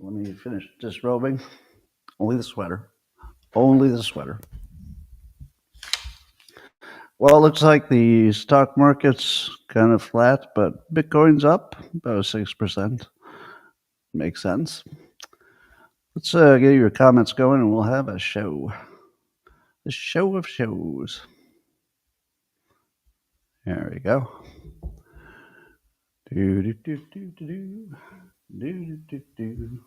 Let me finish disrobing. Only the sweater. Only the sweater. Well, it looks like the stock market's kind of flat, but Bitcoin's up about 6%. Makes sense. Let's get your comments going and we'll have a show. A show of shows. There we go. Do do do do do do do do.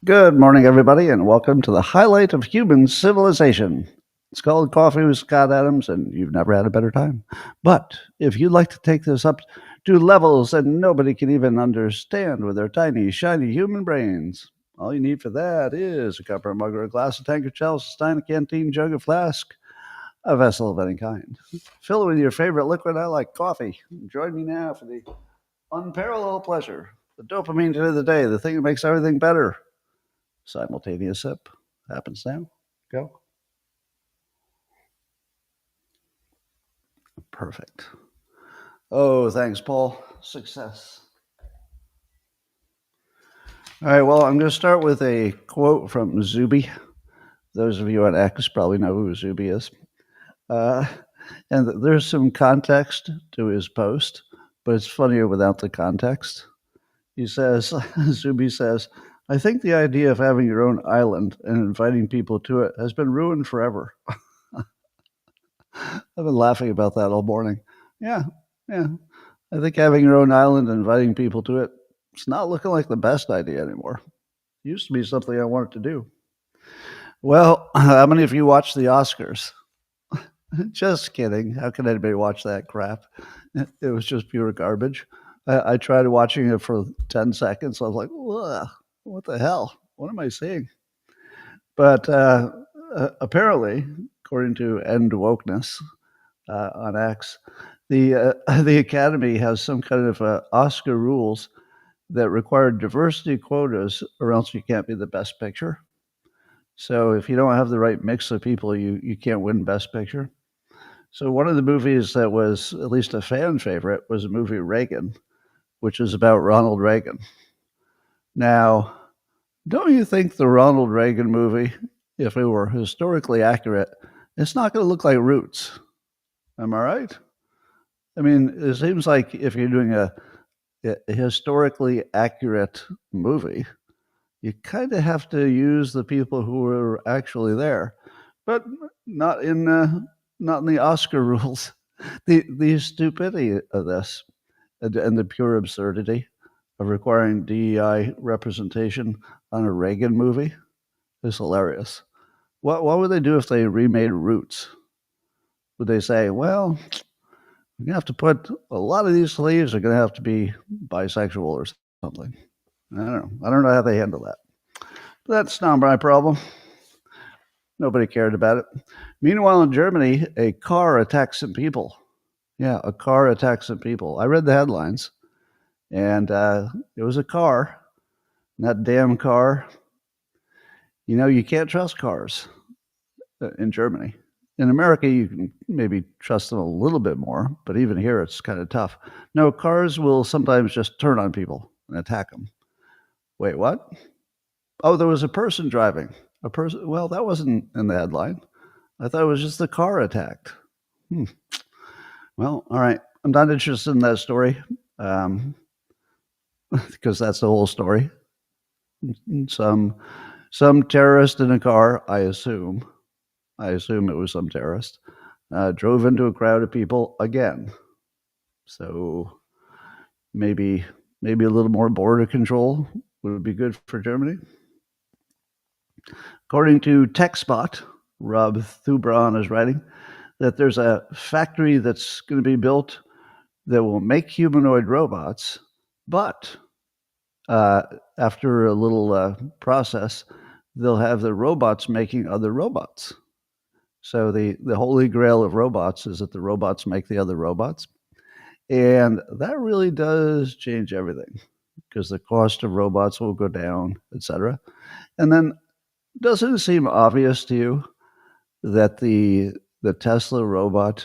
Good morning, everybody, and welcome to the highlight of human civilization. It's called Coffee with Scott Adams, and you've never had a better time. But if you'd like to take this up to levels that nobody can even understand with their tiny, shiny human brains, all you need for that is a cup or a mug or a glass, a tank or chalice, a stein, a canteen, jug, a flask, a vessel of any kind. Fill it with your favorite liquid. I like coffee. Join me now for the unparalleled pleasure, the dopamine of the day, the thing that makes everything better. Simultaneous sip happens now. Go. Perfect. Oh, thanks, Paul. Success. All right, well, I'm going to start with a quote from Zuby. Those of you on X probably know who Zuby is. And there's some context to his post, but it's funnier without the context. He says, Zuby says, I think the idea of having your own island and inviting people to it has been ruined forever. I've been laughing about that all morning. Yeah. I think having your own island and inviting people to it, it's not looking like the best idea anymore. It used to be something I wanted to do. Well, how many of you watch the Oscars? Just kidding. How can anybody watch that crap? It was just pure garbage. I tried watching it for 10 seconds. I was like, what the hell? What am I seeing? But apparently, according to End Wokeness on X, the Academy has some kind of Oscar rules that require diversity quotas, or else you can't be the best picture. So if you don't have the right mix of people, you can't win Best Picture. So one of the movies that was at least a fan favorite was the movie Reagan, which is about Ronald Reagan. Now, don't you think the Ronald Reagan movie, if it were historically accurate, it's not going to look like Roots? Am I right? I mean, it seems like if you're doing a historically accurate movie, you kind of have to use the people who were actually there, but not in the Oscar rules. The stupidity of this and the pure absurdity of requiring DEI representation on a Reagan movie is hilarious. What would they do if they remade Roots? Would they say, well, we're going to have to put a lot of these slaves are going to have to be bisexual or something? I don't know how they handle that. But that's not my problem. Nobody cared about it. Meanwhile, in Germany, a car attacked some people. Yeah, a car attacked some people. I read the headlines, and it was a car. And that damn car, you can't trust cars in Germany. In America, you can maybe trust them a little bit more, but even here, it's kind of tough. No, cars will sometimes just turn on people and attack them. Wait, what? Oh, there was a person driving. A person? Well, that wasn't in the headline. I thought it was just the car attacked. Well, all right. I'm not interested in that story because that's the whole story. Some terrorist in a car, I assume it was some terrorist, drove into a crowd of people again. So maybe a little more border control would be good for Germany. According to TechSpot, Rob Thubron is writing that there's a factory that's going to be built that will make humanoid robots, but after a little process, they'll have the robots making other robots. So the holy grail of robots is that the robots make the other robots. And that really does change everything because the cost of robots will go down, etc. And then doesn't it seem obvious to you that the Tesla robot,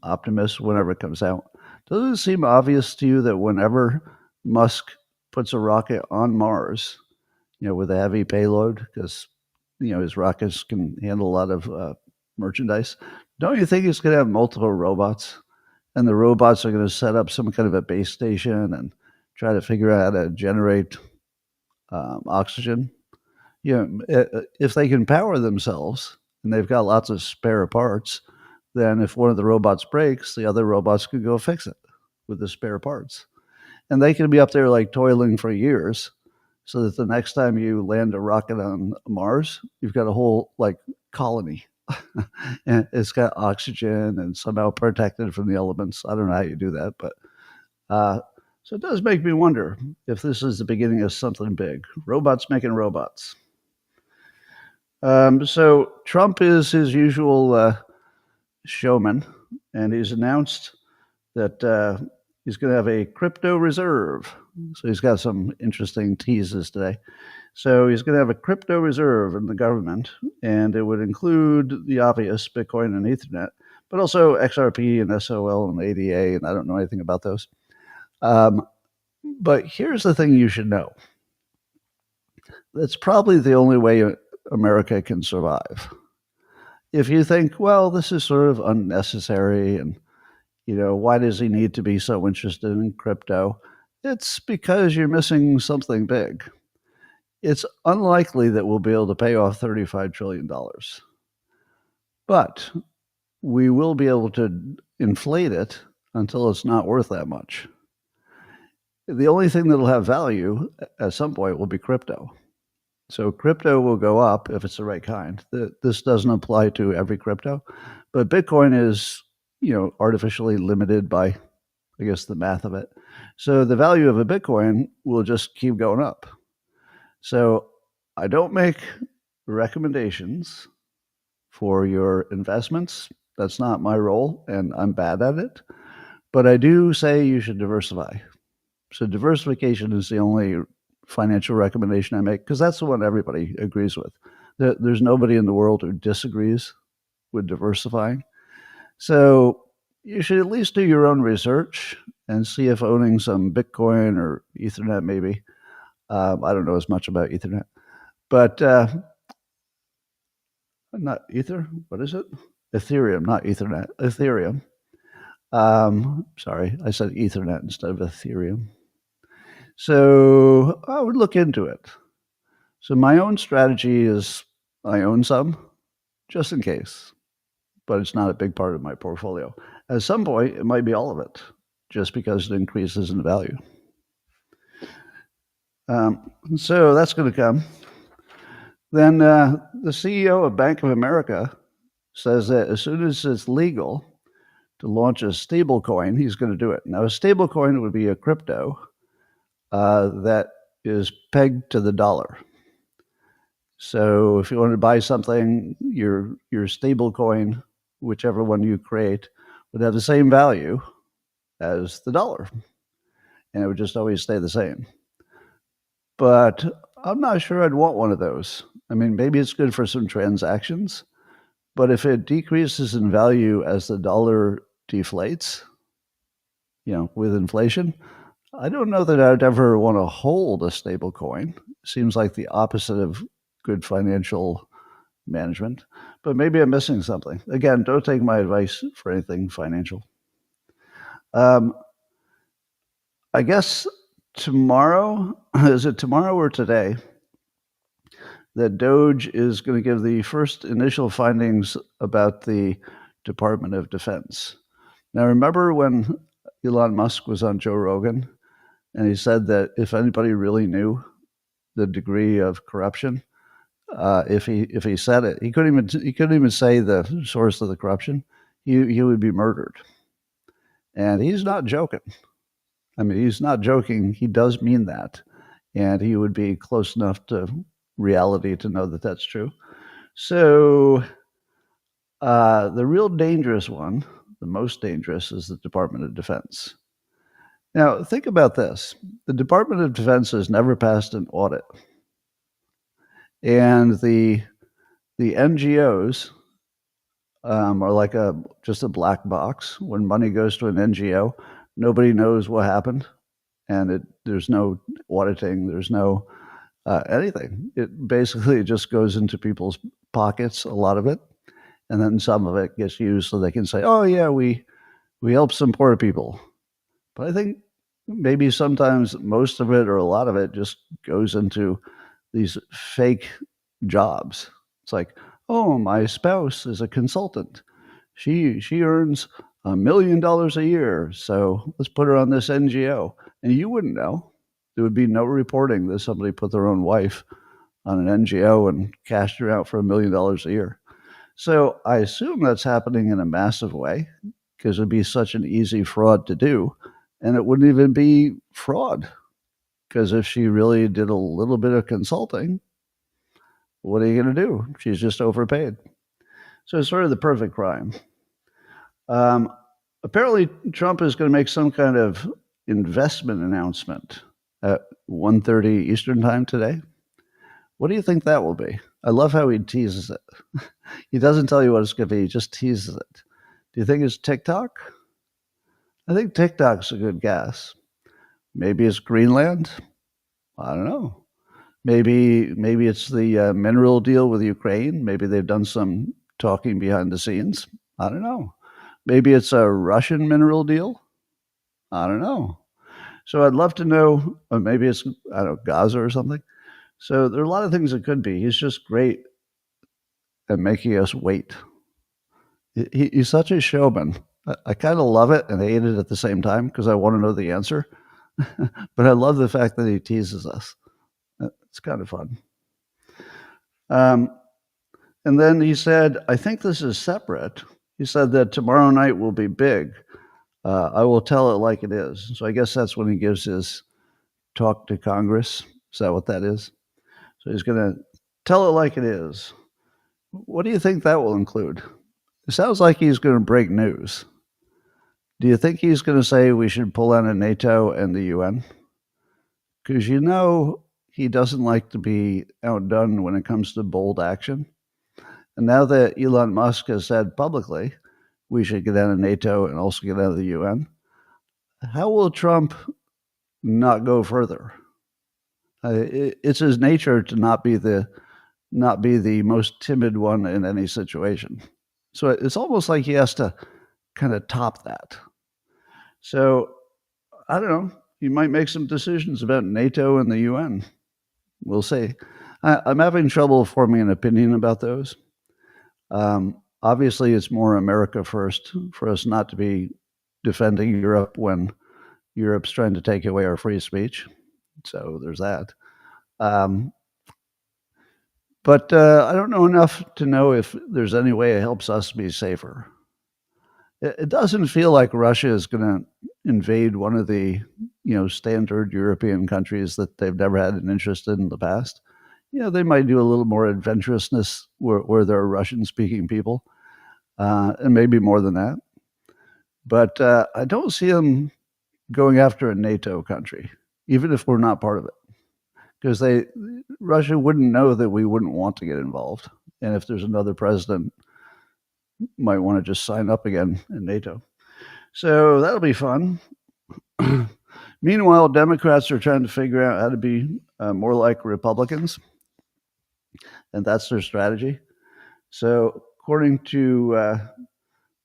Optimus, whenever it comes out. Doesn't it seem obvious to you that whenever Musk puts a rocket on Mars, with a heavy payload, because his rockets can handle a lot of merchandise, don't you think he's going to have multiple robots? And the robots are going to set up some kind of a base station and try to figure out how to generate oxygen. If they can power themselves and they've got lots of spare parts, then if one of the robots breaks, the other robots could go fix it with the spare parts. And they can be up there like toiling for years, so that the next time you land a rocket on Mars, you've got a whole like colony. And it's got oxygen and somehow protected from the elements. I don't know how you do that, but so it does make me wonder if this is the beginning of something big. Robots making robots. So Trump is his usual showman, and he's announced that he's going to have a crypto reserve. So he's got some interesting teases today. So he's going to have a crypto reserve in the government, and it would include the obvious Bitcoin and Ethernet, but also XRP and SOL and ADA, and I don't know anything about those. But here's the thing you should know. That's probably the only way America can survive. If you think, well, this is sort of unnecessary and why does he need to be so interested in crypto? It's because you're missing something big. It's unlikely that we'll be able to pay off $35 trillion. But we will be able to inflate it until it's not worth that much. The only thing that'll have value at some point will be crypto. So crypto will go up if it's the right kind. This doesn't apply to every crypto, but Bitcoin is artificially limited by, I guess, the math of it. So the value of a Bitcoin will just keep going up. So I don't make recommendations for your investments. That's not my role, and I'm bad at it. But I do say you should diversify. So diversification is the only financial recommendation I make, because that's the one everybody agrees with. There's nobody in the world who disagrees with diversifying. So you should at least do your own research and see if owning some Bitcoin or Ethernet, maybe. I don't know as much about Ethernet, but not Ether. What is it? Ethereum, not Ethernet. Ethereum. Sorry, I said Ethernet instead of Ethereum. So I would look into it. So my own strategy is I own some, just in case, but it's not a big part of my portfolio. At some point, it might be all of it, just because it increases in value. So that's going to come. Then the CEO of Bank of America says that as soon as it's legal to launch a stablecoin, he's going to do it. Now, a stablecoin would be a crypto that is pegged to the dollar. So if you want to buy something, your stablecoin, whichever one you create, would have the same value as the dollar, and it would just always stay the same. But I'm not sure I'd want one of those. I mean, maybe it's good for some transactions, but if it decreases in value as the dollar deflates, with inflation, I don't know that I'd ever want to hold a stable coin. Seems like the opposite of good financial management, but maybe I'm missing something. Again, don't take my advice for anything financial. I guess tomorrow, is it tomorrow or today, that Doge is going to give the first initial findings about the Department of Defense. Now, remember when Elon Musk was on Joe Rogan and he said that if anybody really knew the degree of corruption, if he said it, he couldn't even say the source of the corruption. He would be murdered. And he's not joking. I mean, he's not joking. He does mean that, and he would be close enough to reality to know that that's true. So the real dangerous one, the most dangerous, is the Department of Defense. Now, think about this. The Department of Defense has never passed an audit. And the NGOs or like just a black box. When money goes to an NGO, nobody knows what happened, and there's no auditing, there's no anything. It basically just goes into people's pockets, a lot of it, and then some of it gets used so they can say, "Oh yeah, we help some poor people." But I think maybe sometimes most of it or a lot of it just goes into these fake jobs. It's like, oh, my spouse is a consultant. She earns $1 million a year, so let's put her on this NGO. And you wouldn't know. There would be no reporting that somebody put their own wife on an NGO and cashed her out for $1 million a year. So I assume that's happening in a massive way because it'd be such an easy fraud to do. And it wouldn't even be fraud because if she really did a little bit of consulting, what are you going to do? She's just overpaid. So it's sort of the perfect crime. Apparently, Trump is going to make some kind of investment announcement at 1:30 Eastern time today. What do you think that will be? I love how he teases it. He doesn't tell you what it's going to be, he just teases it. Do you think it's TikTok? I think TikTok's a good guess. Maybe it's Greenland. I don't know. Maybe it's the mineral deal with Ukraine. Maybe they've done some talking behind the scenes. I don't know. Maybe it's a Russian mineral deal. I don't know. So I'd love to know. Or maybe it's, I don't know, Gaza or something. So there are a lot of things it could be. He's just great at making us wait. He's such a showman. I kind of love it and hate it at the same time because I want to know the answer. But I love the fact that he teases us. It's kind of fun. And then he said, I think this is separate. He said that tomorrow night will be big. I will tell it like it is. So I guess that's when he gives his talk to Congress. Is that what that is? So he's going to tell it like it is. What do you think that will include? It sounds like he's going to break news. Do you think he's going to say we should pull out of NATO and the UN? Because you know he doesn't like to be outdone when it comes to bold action. And now that Elon Musk has said publicly we should get out of NATO and also get out of the UN, how will Trump not go further? It's his nature to not be the most timid one in any situation. So it's almost like he has to kind of top that. So I don't know. He might make some decisions about NATO and the UN. We'll see. I'm having trouble forming an opinion about those. Obviously, it's more America first for us not to be defending Europe when Europe's trying to take away our free speech. So there's that. But I don't know enough to know if there's any way it helps us be safer. It doesn't feel like Russia is going to invade one of the standard European countries that they've never had an interest in the past. They might do a little more adventurousness where there are Russian-speaking people, and maybe more than that. But I don't see them going after a NATO country, even if we're not part of it, because Russia wouldn't know that we wouldn't want to get involved. And if there's another president, might want to just sign up again in NATO. So that'll be fun. Meanwhile, Democrats are trying to figure out how to be more like Republicans, and that's their strategy. So according to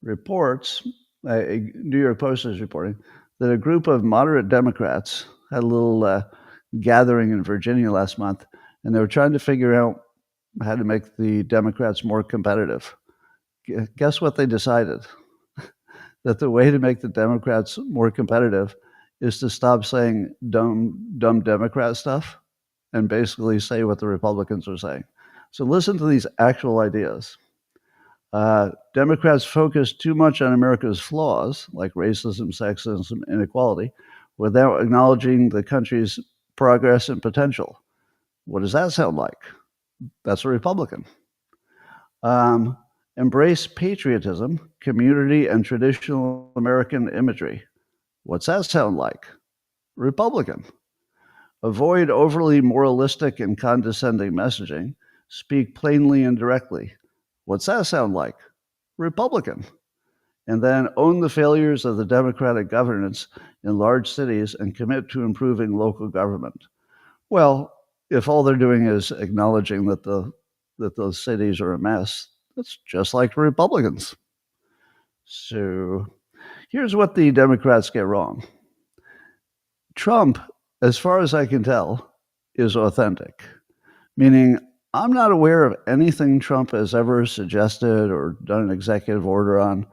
reports, New York Post is reporting that a group of moderate Democrats had a little gathering in Virginia last month, and they were trying to figure out how to make the Democrats more competitive. Guess what they decided? That the way to make the Democrats more competitive is to stop saying dumb Democrat stuff and basically say what the Republicans are saying. So listen to these actual ideas. Democrats focus too much on America's flaws, like racism, sexism, inequality, without acknowledging the country's progress and potential. What does that sound like? That's a Republican. Embrace patriotism, community, and traditional American imagery. What's that sound like? Republican. Avoid overly moralistic and condescending messaging. Speak plainly and directly. What's that sound like? Republican, and then own the failures of the Democratic governance in large cities and commit to improving local government. Well, if all they're doing is acknowledging that those cities are a mess, that's just like Republicans. So here's what the Democrats get wrong. Trump, as far as I can tell, is authentic, meaning I'm not aware of anything Trump has ever suggested or done an executive order on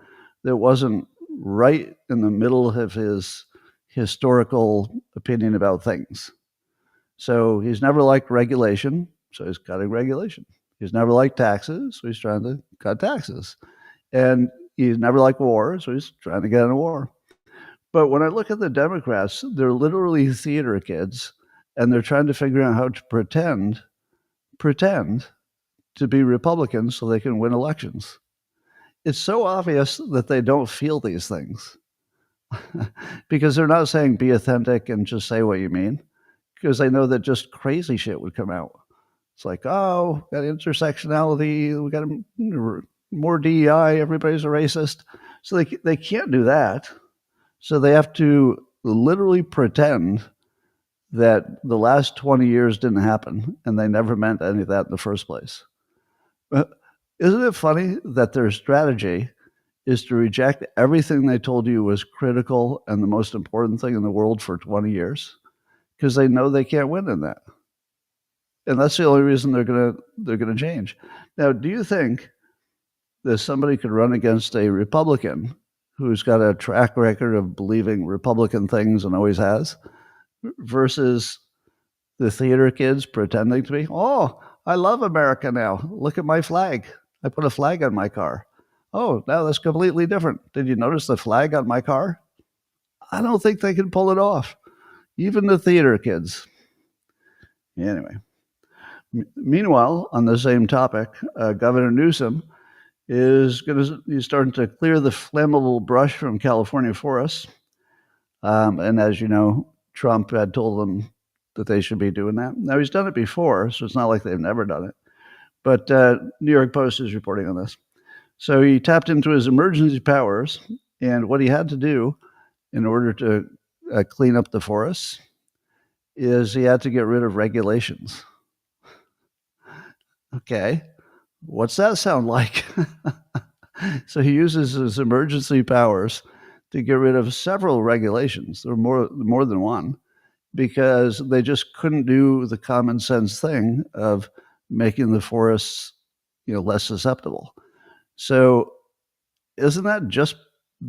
that wasn't right in the middle of his historical opinion about things. So he's never liked regulation, so he's cutting regulation. He's never liked taxes, so he's trying to cut taxes. And he's never liked war, so he's trying to get in a war. But when I look at the Democrats, they're literally theater kids, and they're trying to figure out how to pretend to be Republicans so they can win elections. It's so obvious that they don't feel these things because they're not saying be authentic and just say what you mean, because they know that just crazy shit would come out. It's like, oh, got intersectionality, we got more DEI, everybody's a racist. So they can't do that. So they have to literally pretend that the last 20 years didn't happen and they never meant any of that in the first place. Isn't it funny that their strategy is to reject everything they told you was critical and the most important thing in the world for 20 years? Because they know they can't win in that. And that's the only reason they're gonna change. Now, do you think that somebody could run against a Republican who's got a track record of believing Republican things and always has, versus the theater kids pretending to be, oh, I love America now. Look at my flag. I put a flag on my car. Oh, now that's completely different. Did you notice the flag on my car? I don't think they can pull it off. Even the theater kids. Anyway. Meanwhile, on the same topic, Governor Newsom he's starting to clear the flammable brush from California forests. And as you know, Trump had told them that they should be doing that. Now, he's done it before, so it's not like they've never done it. But New York Post is reporting on this. So he tapped into his emergency powers, and what he had to do in order to clean up the forests is he had to get rid of regulations. Okay, what's that sound like? So he uses his emergency powers to get rid of several regulations. There were more than one, because they just couldn't do the common sense thing of making the forests, less susceptible. So isn't that just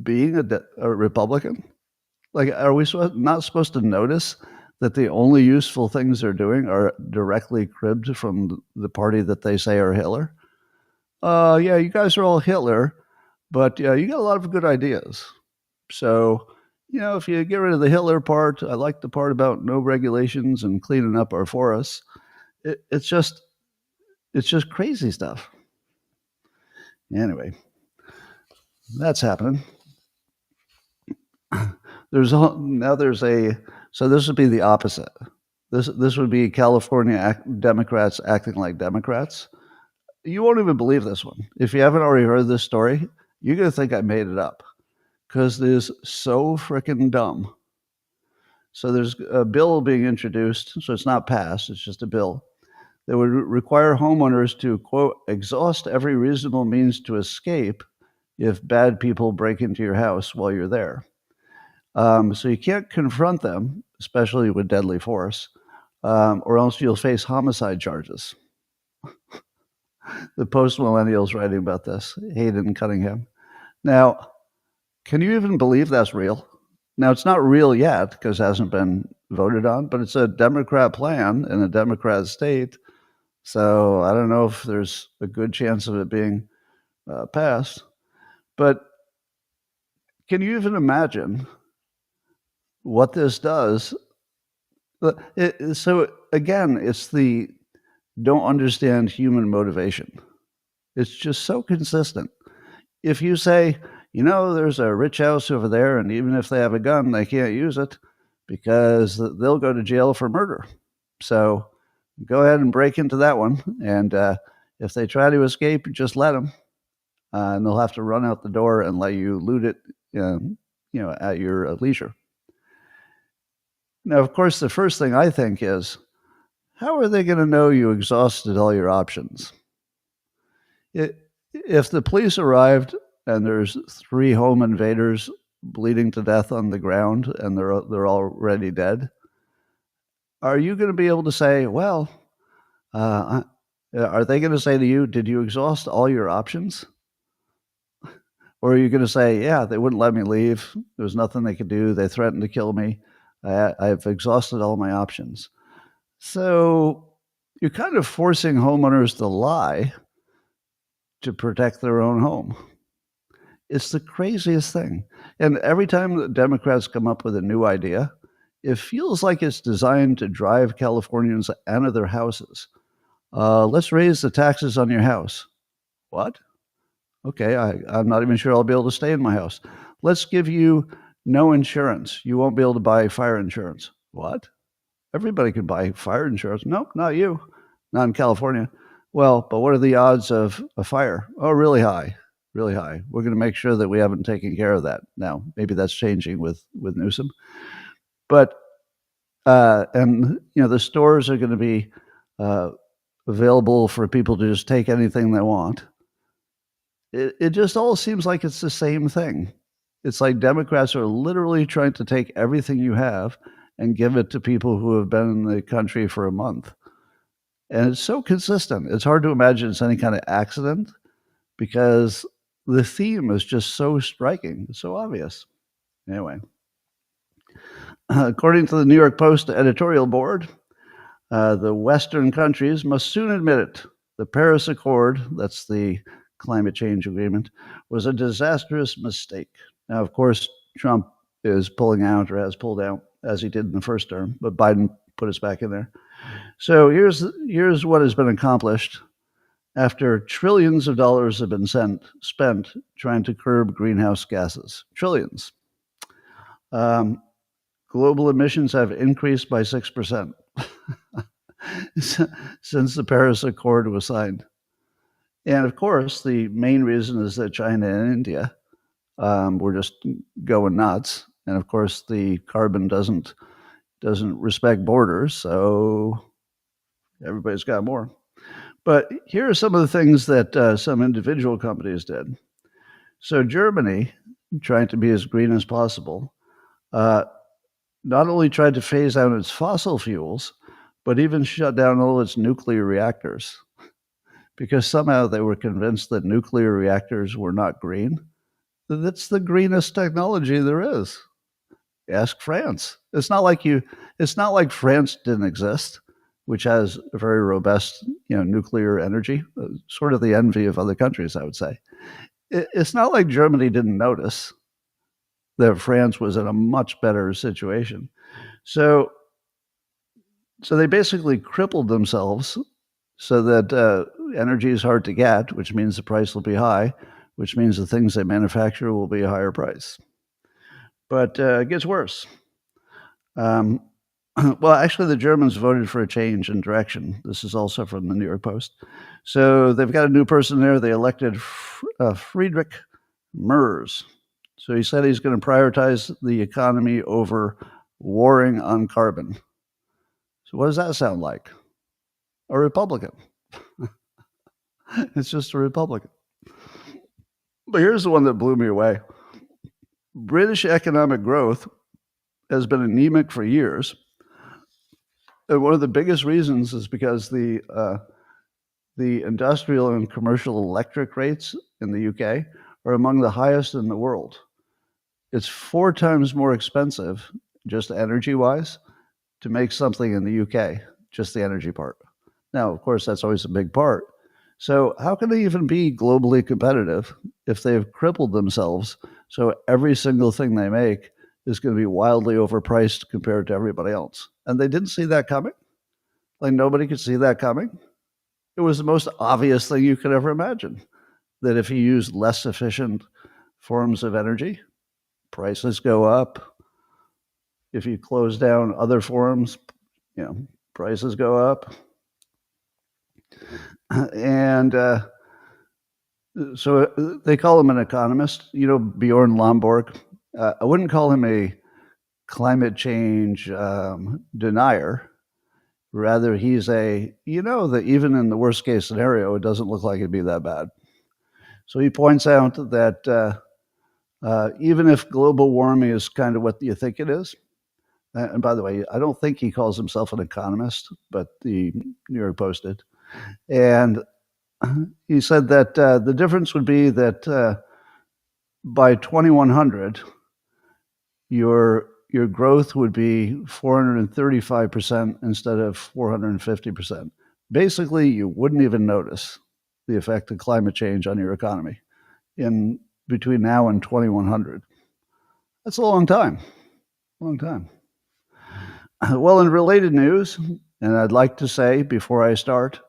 being a Republican? Like, are we not supposed to notice that the only useful things they're doing are directly cribbed from the party that they say are Hitler? Yeah, you guys are all Hitler, but you got a lot of good ideas. So, if you get rid of the Hitler part, I like the part about no regulations and cleaning up our forests. It's just crazy stuff. Anyway, that's happening. So this would be the opposite. This would be California Democrats acting like Democrats. You won't even believe this one. If you haven't already heard this story, you're going to think I made it up, because it is so freaking dumb. So there's a bill being introduced, so it's not passed, it's just a bill, that would require homeowners to, quote, exhaust every reasonable means to escape if bad people break into your house while you're there. So you can't confront them, especially with deadly force, or else you'll face homicide charges. The post-millennials writing about this, Hayden Cunningham. Now, can you even believe that's real? Now, it's not real yet because it hasn't been voted on, but it's a Democrat plan in a Democrat state. So I don't know if there's a good chance of it being passed. But can you even imagine what this does? So again, it's the don't understand human motivation. It's just so consistent. If you say, there's a rich house over there, and even if they have a gun, they can't use it because they'll go to jail for murder. So go ahead and break into that one. And if they try to escape, just let them. and they'll have to run out the door and let you loot it, at your leisure. Now, of course, the first thing I think is, how are they going to know you exhausted all your options? If the police arrived and there's 3 home invaders bleeding to death on the ground and they're already dead, are you going to be able to say, well, are they going to say to you, did you exhaust all your options? Or are you going to say, yeah, they wouldn't let me leave. There was nothing they could do. They threatened to kill me. I've exhausted all my options. So you're kind of forcing homeowners to lie to protect their own home. It's the craziest thing. And every time the Democrats come up with a new idea, it feels like it's designed to drive Californians out of their houses. Let's raise the taxes on your house. What? Okay, I'm not even sure I'll be able to stay in my house. Let's give you no insurance. You won't be able to buy fire insurance. What? Everybody can buy fire insurance. Nope, not you. Not in California. Well, but what are the odds of a fire? Oh, really high. Really high. We're going to make sure that we haven't taken care of that. Now, maybe that's changing with Newsom. But, the stores are going to be available for people to just take anything they want. It just all seems like it's the same thing. It's like Democrats are literally trying to take everything you have and give it to people who have been in the country for a month. And it's so consistent. It's hard to imagine it's any kind of accident because the theme is just so striking. It's so obvious. Anyway, according to the New York Post editorial board, the Western countries must soon admit it. The Paris Accord, that's the climate change agreement, was a disastrous mistake. Now, of course, Trump is pulling out, or has pulled out, as he did in the first term, but Biden put us back in there. So here's what has been accomplished after trillions of dollars have been spent trying to curb greenhouse gases. Trillions. Global emissions have increased by 6% since the Paris Accord was signed. And of course, the main reason is that China and India were just going nuts. And of course, the carbon doesn't respect borders, so everybody's got more. But here are some of the things that some individual companies did. So Germany, trying to be as green as possible, not only tried to phase out its fossil fuels, but even shut down all its nuclear reactors, because somehow they were convinced that nuclear reactors were not green. That's the greenest technology there is. Ask France. It's not like France didn't exist, which has a very robust, nuclear energy, sort of the envy of other countries, I would say. It's not like Germany didn't notice that France was in a much better situation. So they basically crippled themselves so that energy is hard to get, which means the price will be high, which means the things they manufacture will be a higher price. But it gets worse. Well, actually, the Germans voted for a change in direction. This is also from the New York Post. So they've got a new person there. They elected Friedrich Merz. So he said he's going to prioritize the economy over warring on carbon. So what does that sound like? A Republican. It's just a Republican. But here's the one that blew me away. British economic growth has been anemic for years. And one of the biggest reasons is because the industrial and commercial electric rates in the UK are among the highest in the world. It's 4 times more expensive, just energy-wise, to make something in the UK, just the energy part. Now, of course, that's always a big part. So how can they even be globally competitive if they've crippled themselves so every single thing they make is going to be wildly overpriced compared to everybody else? And they didn't see that coming. Like nobody could see that coming. It was the most obvious thing you could ever imagine, that if you use less efficient forms of energy, prices go up. If you close down other forms, prices go up. And So they call him an economist. Bjorn Lomborg. I wouldn't call him a climate change denier. Rather, he's that even in the worst case scenario, it doesn't look like it'd be that bad. So he points out that even if global warming is kind of what you think it is, and by the way, I don't think he calls himself an economist, but the New York Post did. And he said that the difference would be that by 2100, your growth would be 435% instead of 450%. Basically, you wouldn't even notice the effect of climate change on your economy in between now and 2100. That's a long time. Long time. Well, in related news, and I'd like to say before I start,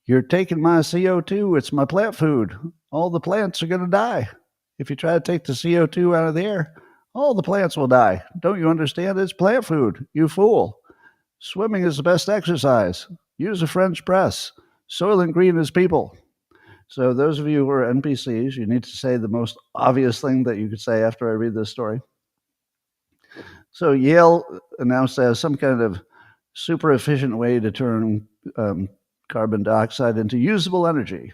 you're taking my CO2. It's my plant food. All the plants are going to die. If you try to take the CO2 out of the air, all the plants will die. Don't you understand? It's plant food, you fool. Swimming is the best exercise. Use a French press. Soylent Green is people. So those of you who are NPCs, you need to say the most obvious thing that you could say after I read this story. So Yale announced as some kind of super efficient way to turn carbon dioxide into usable energy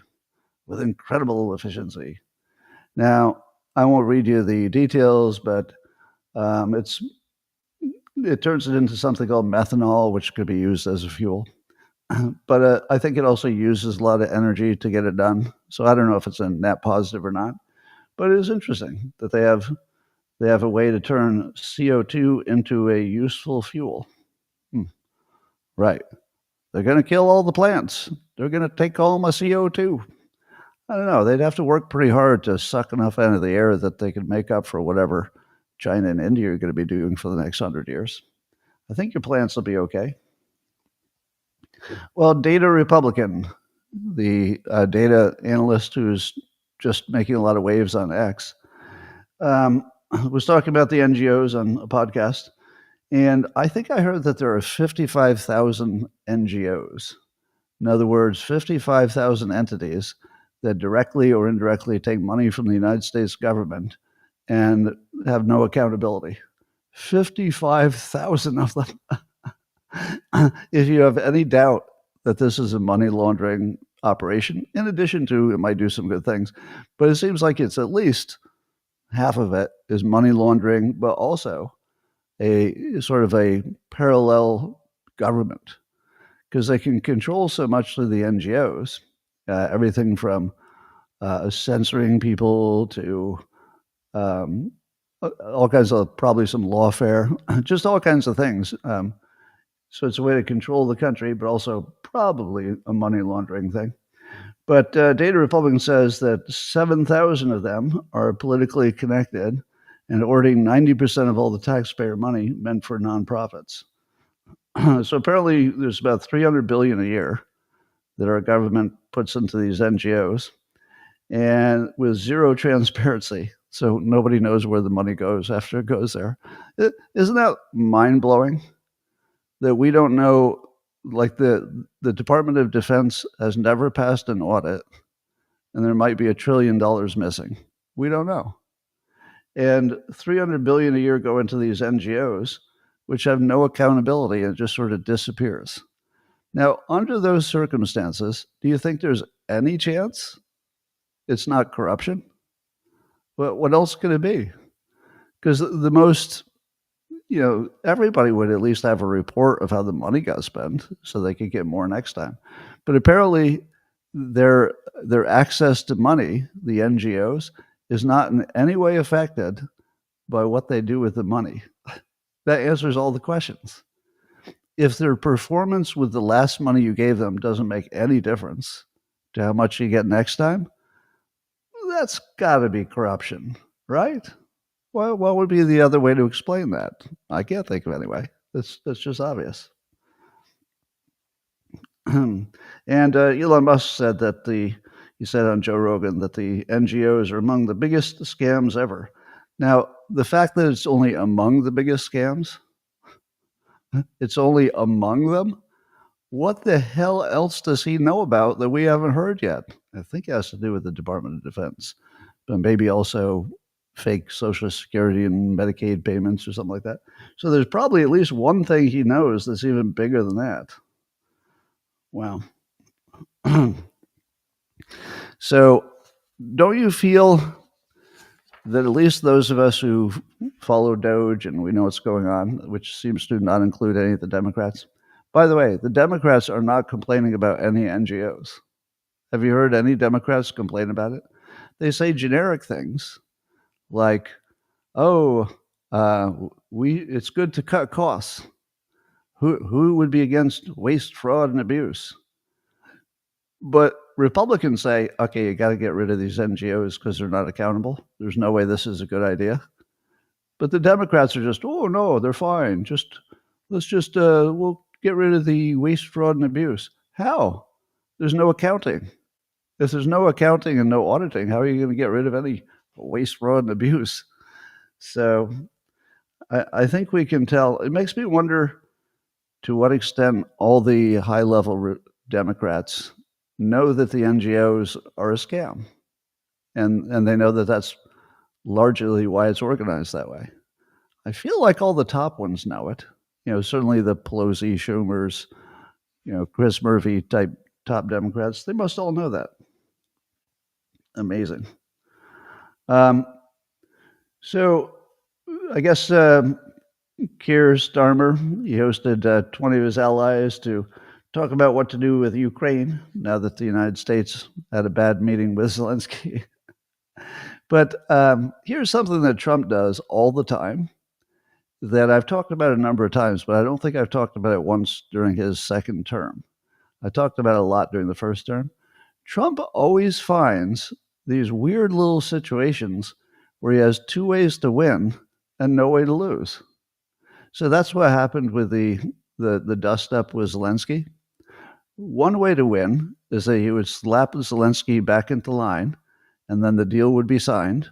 with incredible efficiency. Now, I won't read you the details, but it turns it into something called methanol, which could be used as a fuel. But I think it also uses a lot of energy to get it done. So I don't know if it's a net positive or not, but it is interesting that they have a way to turn CO2 into a useful fuel. Right. They're going to kill all the plants. They're going to take all my CO2. I don't know. They'd have to work pretty hard to suck enough out of the air that they could make up for whatever China and India are going to be doing for the next 100 years. I think your plants will be okay. Well, Data Republican, the data analyst who's just making a lot of waves on X, was talking about the NGOs on a podcast. And I think I heard that there are 55,000 NGOs. In other words, 55,000 entities that directly or indirectly take money from the United States government and have no accountability. 55,000 of them. If you have any doubt that this is a money laundering operation, in addition to it might do some good things, but it seems like it's at least half of it is money laundering, but also a sort of a parallel government, because they can control so much through the NGOs, everything from censoring people to all kinds of, probably some lawfare, just all kinds of things. So it's a way to control the country, but also probably a money laundering thing. But Data Republican says that 7,000 of them are politically connected and hoarding 90% of all the taxpayer money meant for nonprofits. So apparently there's about $300 billion a year that our government puts into these NGOs, and with zero transparency. So nobody knows where the money goes after it goes there. Isn't that mind-blowing? That we don't know, like the Department of Defense has never passed an audit, and there might be $1 trillion missing. We don't know. And $300 billion a year go into these NGOs, which have no accountability and just sort of disappears. Now, under those circumstances, do you think there's any chance it's not corruption? What else could it be? Because the most, everybody would at least have a report of how the money got spent so they could get more next time. But apparently their access to money, the NGOs, is not in any way affected by what they do with the money. That answers all the questions. If their performance with the last money you gave them doesn't make any difference to how much you get next time, that's got to be corruption, right? Well, what would be the other way to explain that? I can't think of any way. That's just obvious. And Elon Musk said that he said on Joe Rogan that the NGOs are among the biggest scams ever. Now, the fact that it's only among the biggest scams, it's only among them, What the hell else does he know about that we haven't heard yet? I think it has to do with the Department of Defense, but maybe also fake Social Security and Medicaid payments or something like that. So there's probably at least one thing he knows that's even bigger than that. Wow. So don't you feel that at least those of us who follow Doge and we know what's going on, which seems to not include any of the Democrats. By the way, the Democrats are not complaining about any NGOs. Have you heard any Democrats complain about it? They say generic things like, "Oh, it's good to cut costs. Who would be against waste, fraud, and abuse?" But Republicans say, "Okay, you got to get rid of these NGOs because they're not accountable. There's no way this is a good idea." But the Democrats are just, "Oh no, they're fine. We'll get rid of the waste, fraud, and abuse." How? There's no accounting. If there's no accounting and no auditing, how are you going to get rid of any waste, fraud, and abuse? So I think we can tell. It makes me wonder to what extent all the high-level Democrats know that the NGOs are a scam, and they know that that's largely why it's organized that way. I feel like all the top ones know it. Certainly the Pelosi, Schumers, Chris Murphy type top Democrats, they must all know that. Amazing. So I guess Keir Starmer, he hosted 20 of his allies to talk about what to do with Ukraine now that the United States had a bad meeting with Zelensky. But here's something that Trump does all the time that I've talked about a number of times, but I don't think I've talked about it once during his second term. I talked about it a lot during the first term. Trump always finds these weird little situations where he has two ways to win and no way to lose. So that's what happened with the dust up with Zelensky. One way to win is that he would slap Zelensky back into line, and then the deal would be signed.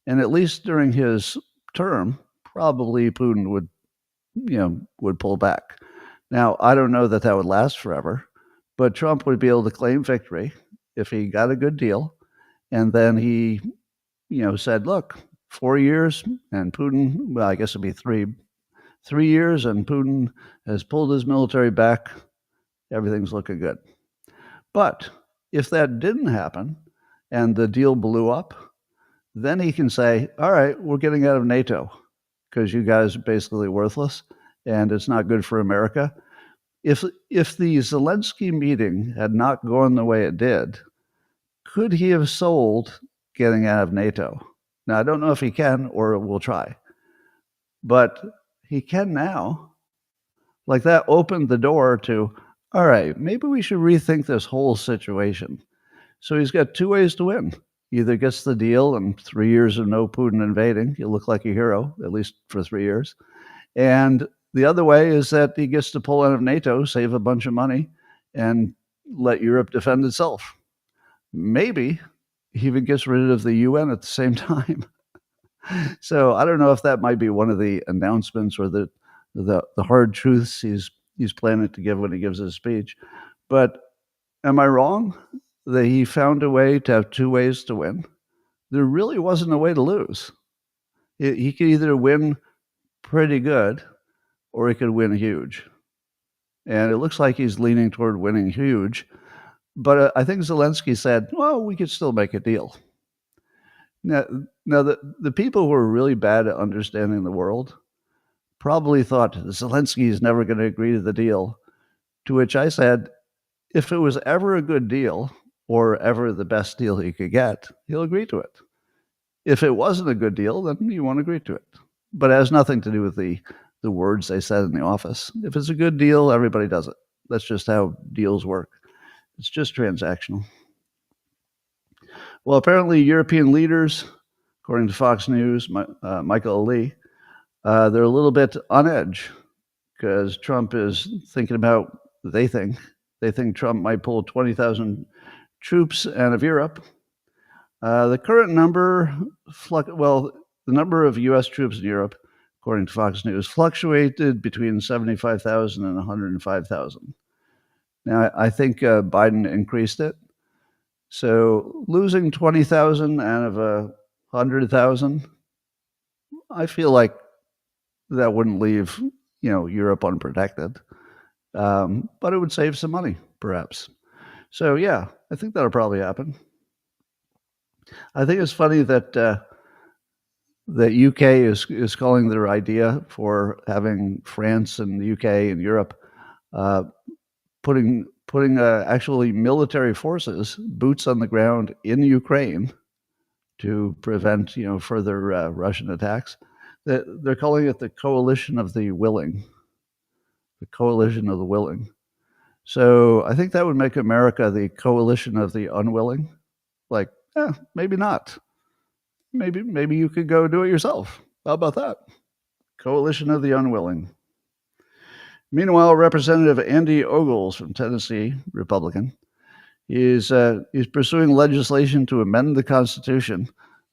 And at least during his term, probably Putin would pull back. Now, I don't know that that would last forever, but Trump would be able to claim victory if he got a good deal. And then he, said, look, 4 years and Putin, well, I guess it'd be 3 years and Putin has pulled his military back. Everything's looking good. But if that didn't happen and the deal blew up, then he can say, all right, we're getting out of NATO because you guys are basically worthless and it's not good for America. If the Zelensky meeting had not gone the way it did, could he have sold getting out of NATO? Now, I don't know if he can or will try, but he can now. Like that opened the door to, all right, maybe we should rethink this whole situation. So he's got two ways to win. He either gets the deal and 3 years of no Putin invading, he'll look like a hero, at least for 3 years. And the other way is that he gets to pull out of NATO, save a bunch of money, and let Europe defend itself. Maybe he even gets rid of the UN at the same time. So I don't know if that might be one of the announcements or the hard truths he's planning to give when he gives his speech. But am I wrong that he found a way to have two ways to win? There really wasn't a way to lose. He could either win pretty good or he could win huge. And it looks like he's leaning toward winning huge. But I think Zelensky said, well, we could still make a deal. Now the people who are really bad at understanding the world probably thought Zelensky is never going to agree to the deal, to which I said, if it was ever a good deal or ever the best deal he could get, he'll agree to it. If it wasn't a good deal, then he won't agree to it. But it has nothing to do with the words they said in the office. If it's a good deal, everybody does it. That's just how deals work. It's just transactional. Well, apparently European leaders, according to Fox News, Michael Ali, they're a little bit on edge because Trump is thinking about, they think Trump might pull 20,000 troops out of Europe. The current number, the number of U.S. troops in Europe, according to Fox News, fluctuated between 75,000 and 105,000. Now, I think Biden increased it. So losing 20,000 out of 100,000, I feel like that wouldn't leave Europe unprotected, but it would save some money, perhaps. So yeah, I think that'll probably happen. I think it's funny that the UK is calling their idea for having France and the UK and Europe uh, putting actually military forces, boots on the ground in Ukraine to prevent further Russian attacks. They're calling it the coalition of the willing, the coalition of the willing. So I think that would make America the coalition of the unwilling. Like, maybe not. Maybe you could go do it yourself. How about that? Coalition of the unwilling. Meanwhile, Representative Andy Ogles from Tennessee, Republican, is pursuing legislation to amend the Constitution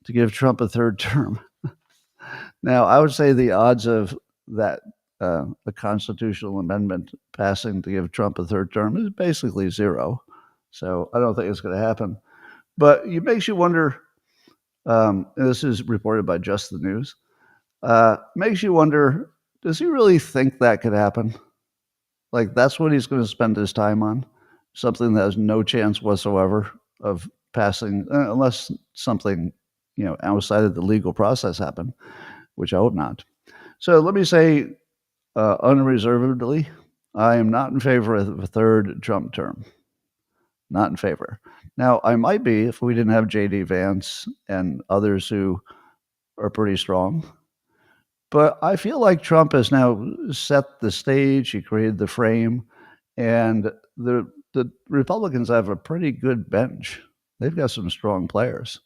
to give Trump a third term. Now, I would say the odds of that a constitutional amendment passing to give Trump a third term is basically zero. So I don't think it's going to happen. But it makes you wonder. And this is reported by Just the News. Makes you wonder: does he really think that could happen? Like that's what he's going to spend his time on? Something that has no chance whatsoever of passing, unless something outside of the legal process happened, which I hope not. So let me say unreservedly, I am not in favor of a third Trump term. Not in favor. Now, I might be if we didn't have J.D. Vance and others who are pretty strong. But I feel like Trump has now set the stage. He created the frame, and the Republicans have a pretty good bench. They've got some strong players.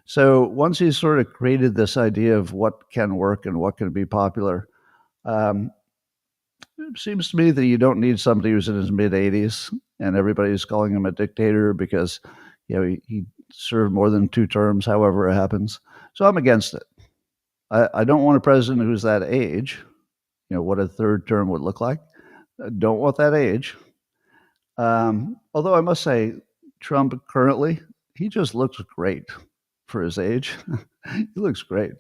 So once he's sort of created this idea of what can work and what can be popular, it seems to me that you don't need somebody who's in his mid 80s and everybody's calling him a dictator because he served more than 2 terms, however it happens. So I'm against it. I don't want a president who's that age. What a third term would look like. I don't want that age. Although I must say, Trump currently, he just looks great for his age. He looks great.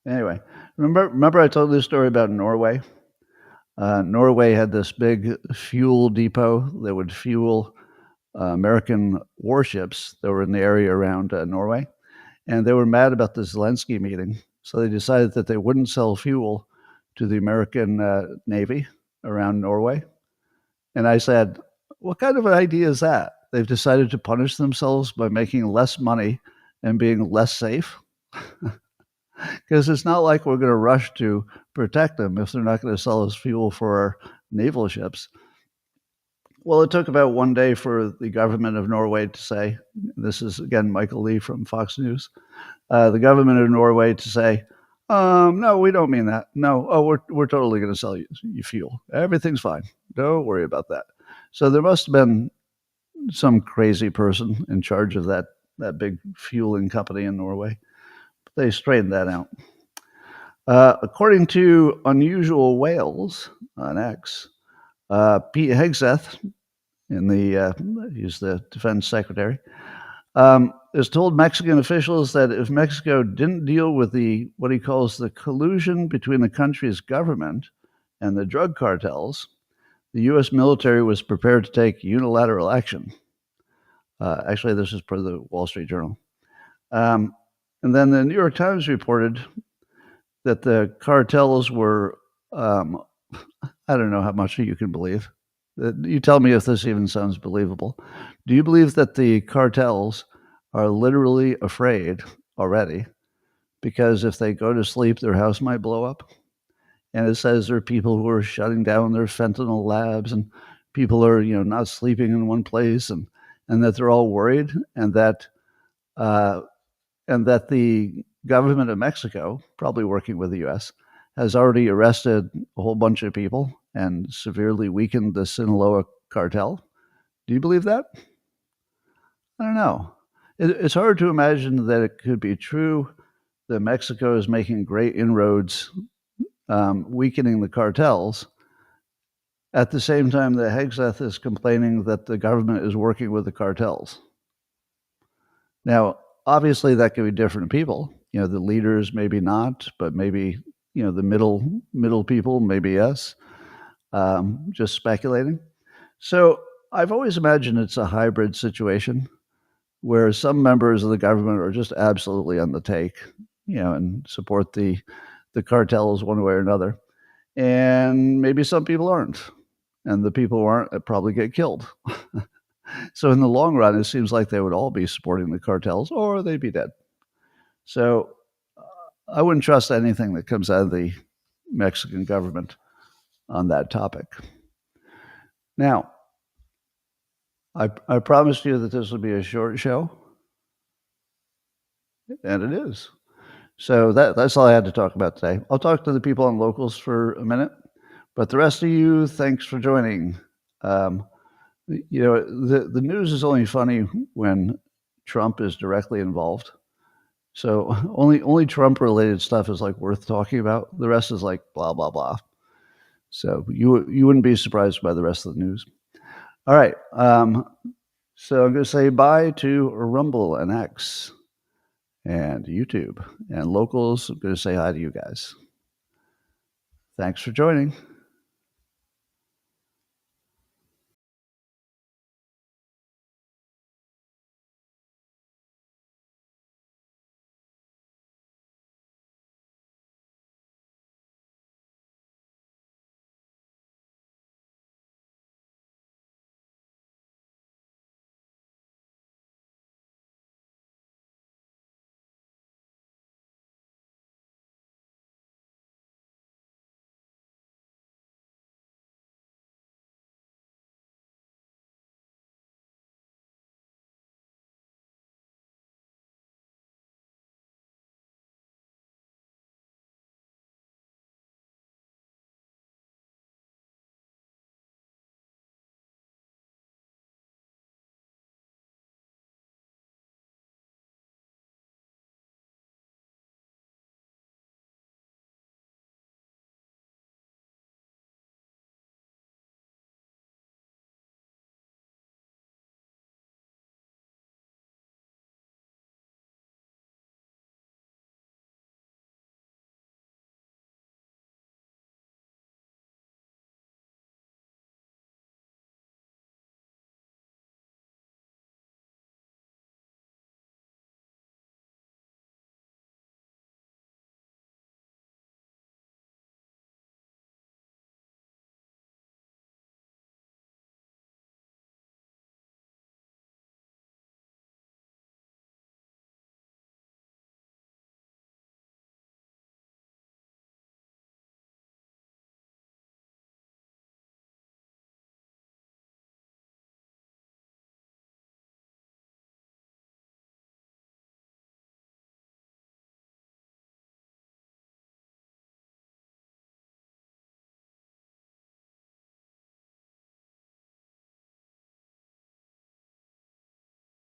Anyway, remember I told this story about Norway? Norway had this big fuel depot that would fuel American warships that were in the area around Norway. And they were mad about the Zelensky meeting. So they decided that they wouldn't sell fuel to the American Navy around Norway. And I said, what kind of an idea is that? They've decided to punish themselves by making less money and being less safe. Because it's not like we're going to rush to protect them if they're not going to sell us fuel for our naval ships. Well, it took about 1 day for the government of Norway to say, this is again Michael Lee from Fox News, the government of Norway to say, no, we don't mean that. No, we're totally going to sell you fuel. Everything's fine. Don't worry about that. So there must have been some crazy person in charge of that big fueling company in Norway. But they straightened that out. According to Unusual Whales on X, Pete Hegseth, he's the defense secretary, has told Mexican officials that if Mexico didn't deal with what he calls the collusion between the country's government and the drug cartels, the U.S. military was prepared to take unilateral action. Actually, this is per the Wall Street Journal. And then the New York Times reported that the cartels were, I don't know how much you can believe. You tell me if this even sounds believable. Do you believe that the cartels are literally afraid already because if they go to sleep, their house might blow up? And it says there are people who are shutting down their fentanyl labs and people are, not sleeping in one place and that they're all worried and that the government of Mexico, probably working with the U.S., has already arrested a whole bunch of people and severely weakened the Sinaloa cartel. Do you believe that? I don't know. It's hard to imagine that it could be true that Mexico is making great inroads, weakening the cartels, at the same time that Hegseth is complaining that the government is working with the cartels. Now, obviously, that could be different people. The leaders maybe not, but maybe the middle people, maybe yes. Just speculating. So I've always imagined it's a hybrid situation where some members of the government are just absolutely on the take, and support the cartels one way or another, and maybe some people aren't, and the people who aren't probably get killed. So in the long run, it seems like they would all be supporting the cartels, or they'd be dead. So I wouldn't trust anything that comes out of the Mexican government on that topic. Now, I promised you that this would be a short show, and it is. So that's all I had to talk about today. I'll talk to the people on locals for a minute, but the rest of you, thanks for joining. The news is only funny when Trump is directly involved. So only Trump related stuff is like worth talking about. The rest is like blah blah blah. So you wouldn't be surprised by the rest of the news. All right. So I'm going to say bye to Rumble and X and YouTube and locals. I'm going to say hi to you guys. Thanks for joining.